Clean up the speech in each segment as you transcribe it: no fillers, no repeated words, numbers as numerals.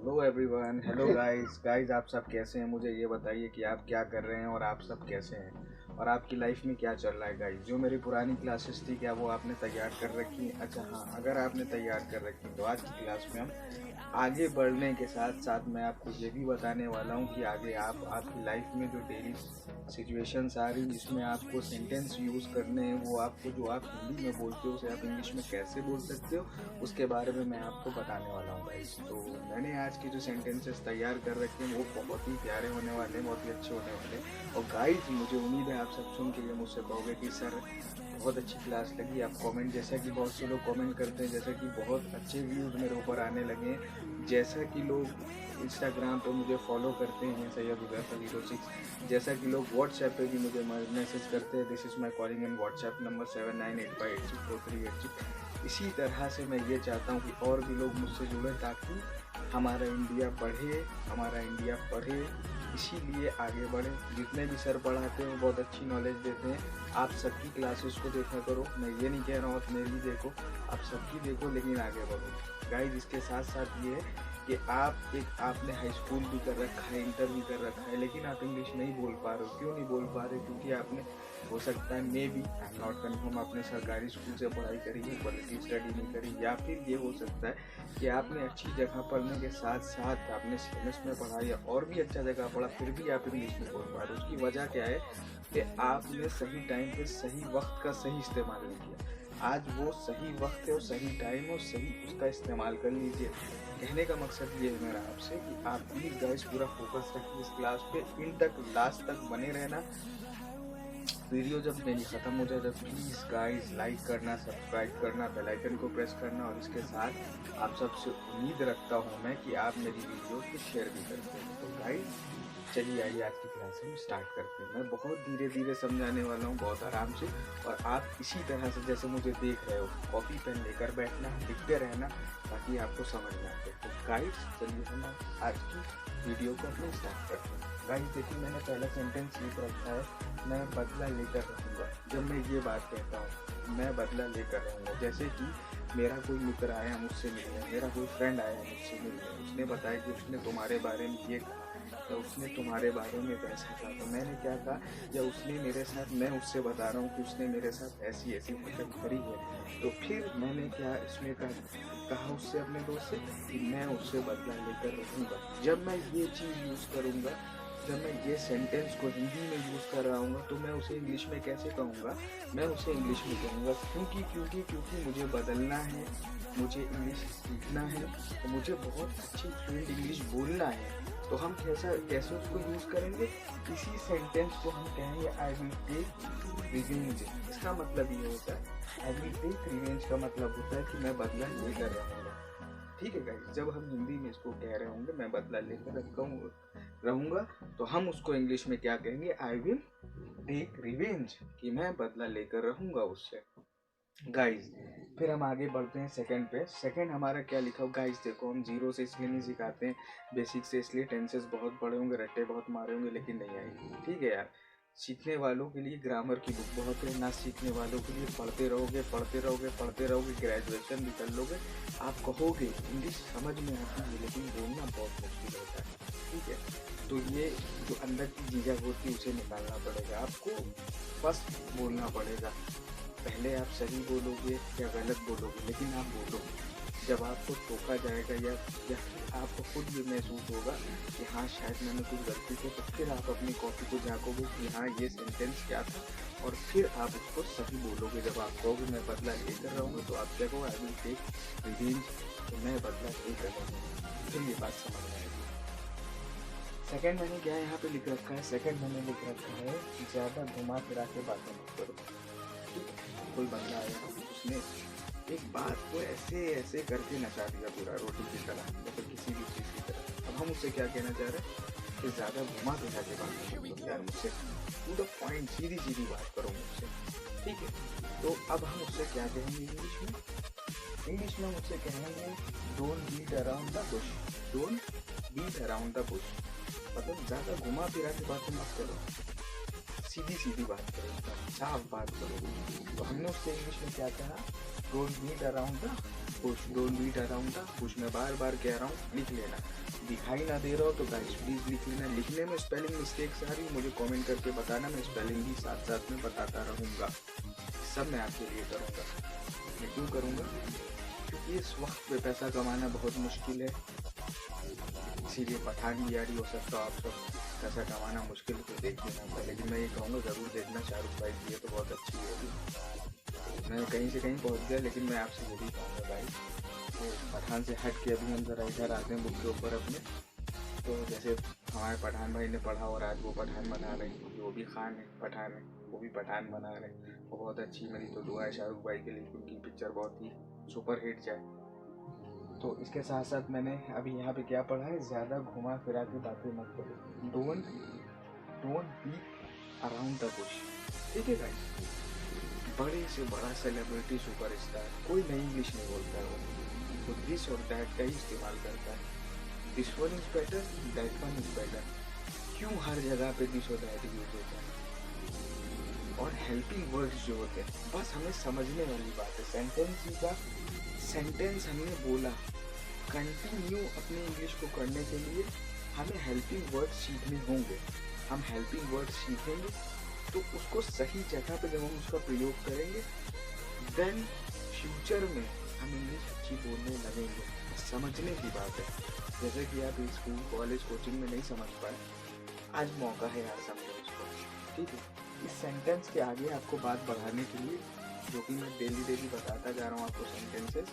Hello everyone, hello guys आप सब कैसे हैं? मुझे ये बताइए कि आप क्या कर रहे हैं और आप सब कैसे हैं और आपकी लाइफ में क्या चल रहा है गाइस। जो मेरी पुरानी क्लासेस थी, क्या वो आपने तैयार कर रखी है? अच्छा हाँ, अगर आपने तैयार कर रखी तो आज की क्लास में हम आगे बढ़ने के साथ साथ मैं आपको ये भी बताने वाला हूँ कि आगे आप आपकी लाइफ में जो डेली सिचुएशंस आ रही जिसमें आपको सेंटेंस यूज़ करने हैं, वो आपको जो आप हिंदी में बोलते हो उसे आप इंग्लिश में कैसे बोल सकते हो, उसके बारे में मैं आपको बताने वाला हूँ गाइस। तो मैंने आज के जो सेंटेंसेस तैयार कर रखे हैं वो बहुत ही प्यारे होने वाले हैं, बहुत ही अच्छे होने वाले हैं। और गाइस मुझे उम्मीद है आप सब सुन के ये मुझसे कहोगे कि सर बहुत अच्छी क्लास लगी। आप कमेंट, जैसा कि बहुत से लोग कमेंट करते हैं, जैसा कि बहुत अच्छे व्यूज़ मेरे ऊपर आने लगे हैं, जैसा कि लोग इंस्टाग्राम पे मुझे फॉलो करते हैं सैयद हुज़ैफा 06, जैसा कि लोग व्हाट्सएप पे भी मुझे मैसेज करते हैं। This is my calling in WhatsApp number 7985864386। इसी तरह से मैं ये चाहता हूँ कि और भी लोग मुझसे जुड़े ताकि हमारा इंडिया बढ़े, हमारा इंडिया पढ़े, इसीलिए आगे बढ़े। जितने भी सर पढ़ाते हैं वो बहुत अच्छी नॉलेज देते हैं। आप सबकी क्लासेस को देखा करो, मैं ये नहीं कह रहा हूँ आप मेरी देखो, आप सबकी देखो, लेकिन आगे बढ़ो गाइज। इसके साथ साथ ये है कि आपने हाई स्कूल भी कर रखा है, इंटर भी कर रखा है, लेकिन आप इंग्लिश नहीं बोल पा रहे हो। क्यों नहीं बोल पा रहे? क्योंकि आपने, हो सकता है may be, I am not confirm, आपने सरकारी स्कूल से पढ़ाई करी है, क्वालिटी स्टडी नहीं करी, या फिर ये हो सकता है कि आपने अच्छी जगह पढ़ने के साथ साथ आपने सीएमएस में पढ़ा या और भी अच्छा जगह पढ़ा, फिर भी आप इंग्लिश नहीं बोल पा रहे। उसकी वजह क्या है कि आपने सही टाइम पे सही वक्त का सही इस्तेमाल नहीं किया। आज वो सही वक्त है और सही टाइम और सही उसका इस्तेमाल कर लीजिए। कहने का मकसद ये है मेरा आपसे कि आप प्लीज़ गाइस पूरा फोकस रखिए इस क्लास पे, इन तक लास्ट तक बने रहना। वीडियो जब मेरी ख़त्म हो जाए तब प्लीज़ गाइस लाइक करना, सब्सक्राइब करना, बेल आइकन को प्रेस करना, और इसके साथ आप सबसे उम्मीद रखता हूँ मैं कि आप मेरी वीडियो को शेयर भी करते हैं। तो गाइस चलिए आइए आज की क्लास हम स्टार्ट करते हैं। मैं बहुत धीरे धीरे समझाने वाला हूँ, बहुत आराम से, और आप इसी तरह से जैसे मुझे देख रहे हो कॉपी पेन लेकर बैठना, लिखते रहना ताकि आपको समझ में आए। तो गाइस चलिए हम आज की वीडियो को अपने स्टार्ट करते हैं। गाइस देखिए, मैंने पहला सेंटेंस लिख रखा है, मैं बदला लेकर रहूँगा। जब मैं ये बात कहता हूँ मैं बदला लेकर रहूँगा, जैसे कि मेरा कोई मित्र आया मुझसे मिलने, मेरा कोई फ्रेंड आया मुझसे मिलने, उसने बताया कि उसने तुम्हारे बारे में ये कहा या उसने तुम्हारे बारे में वैसा कहा, तो मैंने क्या कहा, या उसने मेरे साथ, मैं उससे बता रहा हूँ कि उसने मेरे साथ ऐसी ऐसी हरकत करी है, तो फिर मैंने क्या इसमें कहा उससे, अपने दोस्त से, कि मैं उससे बदला लेकर रहूँगा। जब मैं ये चीज़ यूज़ करूँगा, जब मैं ये सेंटेंस को हिंदी में यूज़ कर रहा हूँ तो मैं उसे इंग्लिश में कैसे कहूँगा? मैं उसे इंग्लिश में कहूँगा क्योंकि मुझे बदलना है, मुझे इंग्लिश सीखना है, तो मुझे बहुत अच्छी फ्लुएंट इंग्लिश बोलना है। तो हम कैसे उसको यूज़ करेंगे? इसी सेंटेंस को हम कहेंगे आई विल टेक रिवेंज। इसका मतलब ये होता है, आई विल टेक रिवेंज का मतलब होता है कि मैं बदला लेकर रहूँगा। ठीक है गाइस, जब हम हिंदी में इसको कह रहे होंगे मैं बदला लेकर रहूँगा, तो हम उसको इंग्लिश में क्या कहेंगे? आई विल टेक रिवेंज, कि मैं बदला लेकर रहूँगा उससे। गाइस फिर हम आगे बढ़ते हैं सेकंड पे। सेकंड हमारा क्या लिखा हो गाइस, देखो हम जीरो से इसलिए नहीं सिखाते हैं, बेसिक से इसलिए, टेंसेस बहुत पढ़े होंगे, रट्टे बहुत मारे होंगे, लेकिन नहीं आएगी। ठीक है यार, सीखने वालों के लिए ग्रामर की बुक बहुत है, ना सीखने वालों के लिए पढ़ते रहोगे पढ़ते रहोगे पढ़ते रहोगे, ग्रेजुएशन भी कर लोगे, आप कहोगे इंग्लिश समझ में आती है लेकिन बोलना बहुत मुश्किल होता है। ठीक है, तो ये जो अंदर की झिझक होती है उसे निकालना पड़ेगा आपको, बस बोलना पड़ेगा। पहले आप सही बोलोगे या गलत बोलोगे, लेकिन आप बोलोगे। जब आपको टोका जाएगा या आपको खुद ये महसूस होगा कि हाँ शायद मैंने कुछ गलती की, तो फिर आप अपनी कॉपी को झाँकोगे कि हाँ ये सेंटेंस क्या था, और फिर आप उसको सही बोलोगे। जब आप कहोगे मैं बदला लेकर रहूँगा, तो आप क्या कहोगे? आई विल टेक रिवेंज, तो मैं बदला लेकर रहूँगा। फिर ये बात समझ में आएगी। सेकंड मैंने क्या यहाँ पे लिख रखा है? सेकंड मैंने लिख रखा है, ज़्यादा घुमा फिरा के बातें मत करो। ठीक है, कोई बंदा आया, उसने एक बात को ऐसे ऐसे करके नचा दिया पूरा रोटी की तरह या फिर किसी भी चीज़ की तरह। अब हम उससे क्या कहना चाह रहे हैं कि ज़्यादा घुमा फिरा के बात मत करो यार, मुझसे टू द पॉइंट सीधी सीधी बात करो मुझसे। ठीक है, तो अब हम उससे क्या कहेंगे इंग्लिश में? इंग्लिश में मुझसे कहेंगे don't beat around the bush. Don't beat around the bush मतलब ज़्यादा घुमा फिरा के बातें मत करो, सीधी सीधी बात करो, साफ बात करो। तो हमने उससे इंग्लिश में क्या कहा? Don't beat around the push, don't beat around the push. मैं बार बार कह रहा हूँ लिख लेना, दिखाई ना दे रहा हो तो गाइस प्लीज़ लिख लेना। लिखने में स्पेलिंग मिस्टेक्स आ रही मुझे कमेंट करके बताना, मैं स्पेलिंग भी साथ साथ में बताता रहूँगा। सब मैं आपके लिए करूँगा। मैं क्यों करूँगा? क्योंकि इस वक्त पे पैसा कमाना बहुत मुश्किल है, इसीलिए पठान भी यारी हो सकता हो आप सब पैसा कमाना मुश्किल तो देख लेना था। लेकिन मैं ये कहूँगा ज़रूर देखना, शाहरुख भाई की तो बहुत अच्छी है। मैं कहीं से कहीं पहुँच गया, लेकिन मैं आपसे यही कहूँगा भाई तो पठान से हट के अभी हम जरा इधर आते हैं बुक के ऊपर अपने। तो जैसे हमारे पठान भाई ने पढ़ा और आज वो पठान बना रहे हैं, जो भी खान है पठान है वो भी पठान बना रहे हैं। वो बहुत अच्छी, मेरी तो दुआ है शाहरुख भाई के लिए, उनकी पिक्चर बहुत ही सुपर हिट जाए। तो इसके साथ साथ मैंने अभी यहाँ पे क्या पढ़ा है, ज़्यादा घुमा फिरा के बातें मत करो, don't be around the Bush. ठीक है गाइस, बड़े से बड़ा सेलिब्रिटी सुपरस्टार कोई नई इंग्लिश नहीं बोलता है, वो दिस और दैट का ही इस्तेमाल करता है। This one is better, that one is better. क्यों हर जगह पे दिस और दैट यूज होता है? और हेल्पिंग वर्ड्स जो होते हैं बस हमें समझने वाली बात है। सेंटेंस हमने बोला, कंटिन्यू अपनी इंग्लिश को करने के लिए हमें हेल्पिंग वर्ड्स सीखने होंगे। हम हेल्पिंग वर्ड्स सीखेंगे तो उसको सही जगह पे जब हम उसका प्रयोग करेंगे, देन फ्यूचर में हम इंग्लिश अच्छी बोलने लगेंगे। समझने की बात है, जैसे कि आप स्कूल कॉलेज कोचिंग में नहीं समझ पाए, आज मौका है यार, समझो इसको। ठीक है, इस सेंटेंस के आगे आपको बात बढ़ाने के लिए, जो कि मैं डेली बताता जा रहा हूँ आपको सेंटेंसेस,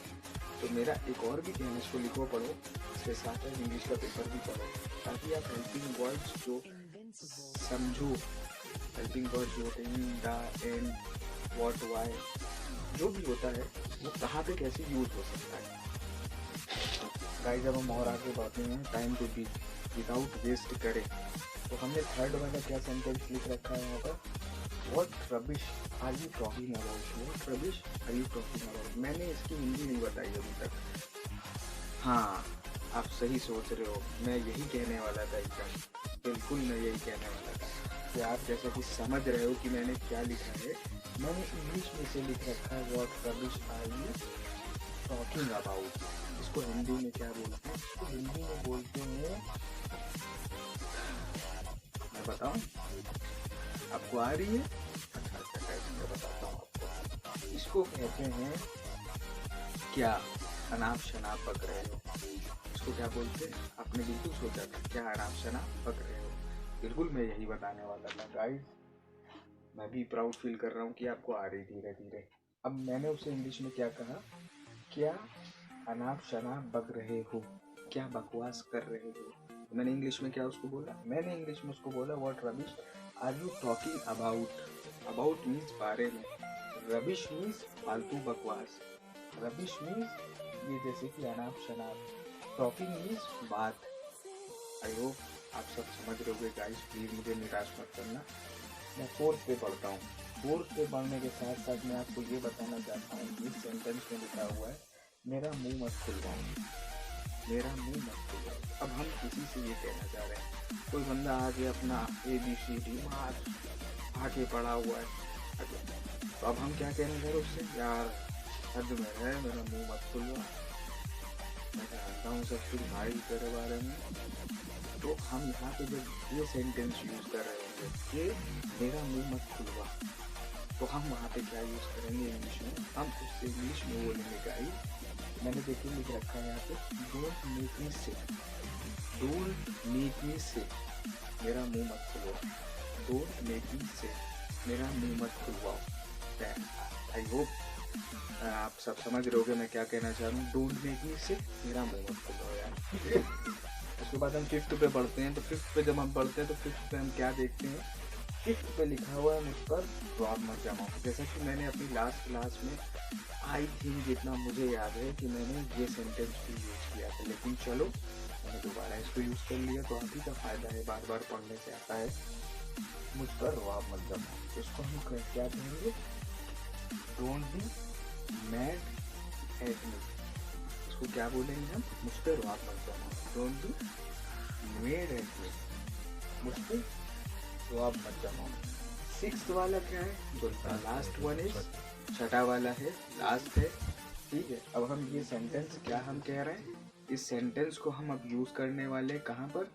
तो मेरा एक और भी कहना, इसको लिखो पढ़ो, इसके साथ साथ इंग्लिश का पेपर भी पढ़ो, ताकि आप हेल्पिंग वर्ड्स जो समझो, हेल्पिंग वर्ड्स जो होते हैं द, एंड, व्हाट, व्हाई, जो भी होता है वो कहाँ पे कैसे यूज हो सकता है। गाइस जब हम और आगे बढ़ते हैं, टाइम को भी विदाउट वेस्ट करें, तो हमने थर्ड वाला क्या सेंटेंस लिख रखा है यहाँ पर, what rubbish are you talking about, what rubbish are you talking about. मैंने इसकी हिंदी नहीं बताई अभी तक। हाँ, आप सही सोच रहे हो, मैं यही कहने वाला था एकदम, बिल्कुल मैं यही कहने वाला था कि आप जैसे कि समझ रहे हो कि मैंने क्या लिखा है। मैंने इंग्लिश में से लिख रखा है what rubbish are you talking about. इसको हिंदी में क्या बोलते हैं? इसको हिंदी में बोलते हैं, मैं बताऊं आपको आ रही है? अच्छा मैं बताता हूँ आपको। इसको कहते हैं क्या, अनाप शनाप पक रहे हो। इसको क्या बोलते हैं? आपने बिल्कुल सोचा था, क्या अनाप शनाप पक रहे हो। बिल्कुल मैं यही बताने वाला था गाइस। मैं भी प्राउड फील कर रहा हूँ कि आपको आ रही धीरे धीरे। अब मैंने उसे इंग्लिश में क्या कहा, क्या अनाप शनाप बक रहे हो, क्या बकवास कर रहे हो। मैंने इंग्लिश में क्या उसको बोला, मैंने इंग्लिश में उसको बोला what rubbish are you talking about. About means बारे में, रबिश मीन्स फालतू बकवास, रबिश मीन्स ये जैसे कि अनाप शनाप, टॉकिंग मीन्स बात। आई होप आप सब समझ रहे होगे गाइस, प्लीज मुझे निराश मत करना। मैं फोर्थ पे पढ़ता हूँ। फोर्थ पे पढ़ने के साथ साथ मैं आपको ये बताना चाहता हूँ, इस सेंटेंस में लिखा हुआ है मेरा मुंह मत खुलवाओ, मेरा मुंह मत खुलवाओ। अब हम किसी से ये कहना चाह रहे हैं, कोई बंदा आगे अपना ABCD आगे पढ़ा हुआ है, तो अब हम क्या कहना चाह रहे उससे, यार हद में है, मेरा मुंह मत खुलवा, मैं जानता हूँ सब कुछ भाई तेरे बारे में। तो हम यहाँ पे जब ये सेंटेंस यूज कर रहे होंगे कि मेरा मुंह मत खुलवा, तो हम वहाँ पे क्या यूज करेंगे इंग्लिश में, हम उससे इंग्लिश में बोलेंगे गाइस, मैंने देखिए लिख रखा है यहाँ पे, don't make me sick, don't make me sick, मेरा मुंह मत खुलवाओ, डोंट मेक मी सिक, मेरा मुंह मत खुलवाओ। आई होप आप सब समझ रहे होगे मैं क्या कहना चाह रहा हूँ, डोंट मेक मी सिक, मेरा मुंह मत खुलवाओ यार। उसके बाद हम फिफ्थ पे पढ़ते हैं, तो फिफ्थ पे जब हम पढ़ते हैं तो फिफ्थ पे हम क्या देखते हैं, फिफ्थ पे लिखा हुआ है मुझ पर रॉब मत जमाओ। जैसा कि मैंने अपनी लास्ट क्लास में आई थिंक जितना मुझे याद है कि मैंने ये सेंटेंस भी यूज़ किया था, लेकिन चलो मैंने दोबारा इसको यूज़ कर लिया, तो आप ही का फ़ायदा है, बार बार पढ़ने से आता है। मुझ पर रॉब मत जमाओ, तो इसको हम क्या कहेंगे, don't be mad at me. इसको क्या बोलेंगे हम, मुझ पर रॉब मत जमाओ, don't be mad at me, मुझ पर रॉब मत जमाओ। सिक्स्थ वाला क्या है, जो लास्ट वन इज, छठा वाला है लास्ट है, ठीक है, अब हम ये सेंटेंस क्या हम कह रहे हैं, इस सेंटेंस को हम अब यूज़ करने वाले हैं कहाँ पर,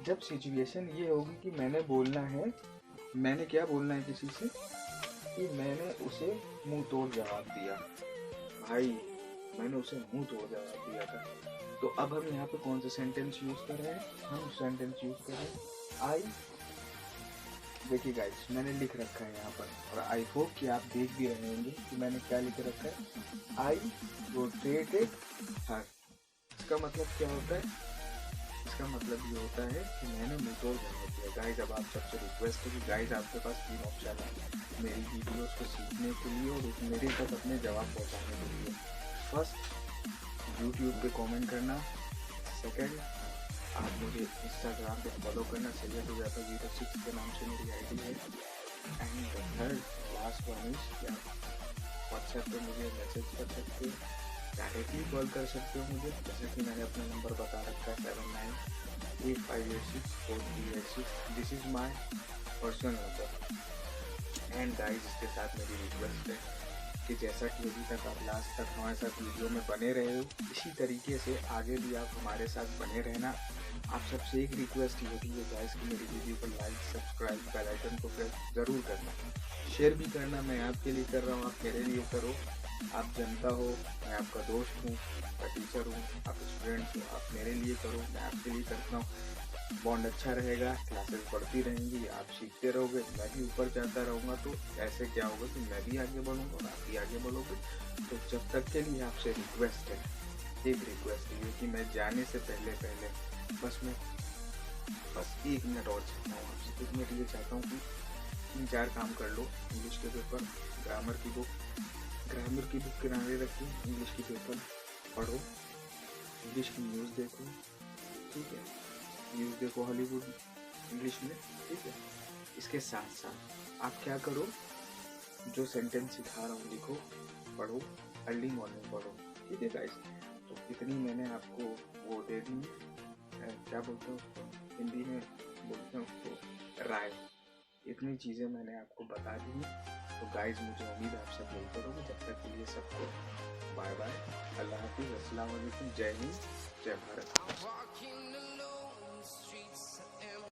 जब सिचुएशन ये होगी कि मैंने बोलना है, मैंने क्या बोलना है किसी से कि मैंने उसे मुंह तोड़ जवाब दिया। भाई मैंने उसे मुंह तोड़ जवाब दिया था। तो अब हम यहाँ पे कौन सा सेंटेंस यूज़ कर रहे हैं, हम सेंटेंस यूज़ कर रहे हैं आई। देखिए गाइस मैंने लिख रखा है यहाँ पर, और आई होप कि आप देख भी रहे होंगे कि मैंने क्या लिख रखा है, आई रोटेटेड हर। इसका मतलब क्या होता है, इसका मतलब ये होता है कि मैंने मुंह तोड़ जवाब दिया। गाइस अब आप सबसे रिक्वेस्ट है कि गाइस आपके पास 3 ऑप्शन है मेरी वीडियोस को सीखने के लिए और मेरे तक अपने जवाब पहुँचाने के लिए। फर्स्ट यूट्यूब पे कमेंट करना, सेकंड आप मुझे इंस्टाग्राम पे फॉलो करना, सैयद हुजैफा 06 के नाम से मेरी आईडी है। And third last one is कि आप व्हाट्सएप पे मुझे मैसेज कर सकते हो, डायरेक्टली कॉल कर सकते हो मुझे, जैसे कि मैंने अपना नंबर बता रखा है 7985864386। This is my personal number. And guys इसके साथ मेरी रिक्वेस्ट है कि जैसा कि अभी तक आप लास्ट तक हमारे साथ वीडियो में बने रहे हो, इसी तरीके से आगे भी आप हमारे साथ बने रहना। आप सबसे एक रिक्वेस्ट ये होती है गाइस कि मेरी वीडियो को लाइक, सब्सक्राइब, बेल आइकन को प्रेस ज़रूर करना, शेयर भी करना। मैं आपके लिए कर रहा हूँ, आप मेरे लिए करो। आप जनता हो, मैं आपका दोस्त हूँ, आपका टीचर हूँ, आप स्टूडेंट हो, आप मेरे लिए करो, मैं आपके लिए करता हूँ। बॉन्ड अच्छा रहेगा, क्लासेस बढ़ती रहेंगी, आप सीखते रहोगे, मैं भी ऊपर जाता रहूँगा। तो ऐसे क्या होगा कि मैं भी आगे बढ़ूँगा और आप भी आगे बढ़ोगे। तो जब तक के लिए आपसे रिक्वेस्ट है, एक रिक्वेस्ट है कि मैं जाने से पहले बस 1 मिनट और चाहता हूँ आपसे। 1 मिनट ये चाहता हूँ कि 3-4 काम कर लो। इंग्लिश के पेपर, ग्रामर की बुक किनारे रखिए, इंग्लिश की पेपर पढ़ो, इंग्लिश की न्यूज़ देखो, ठीक है, न्यूज़ देखो हॉलीवुड इंग्लिश में, ठीक है। इसके साथ साथ आप क्या करो, जो सेंटेंस सिखा रहा हूँ लिखो, पढ़ो, अर्ली मॉर्निंग पढ़ो, ठीक है गाइस। तो इतनी मैंने आपको वो दे दी है, क्या बोलते हैं उसको हिंदी में, बोलते हैं उसको राय। इतनी चीज़ें मैंने आपको बता दी हैं। तो गाइस मुझे उम्मीद है आप सब मिलते रहोगे। जब तक के लिए सबको बाय बाय, अल्लाह हाफिज़, अस्सलाम वालेकुम, जय हिंद, जय भारत।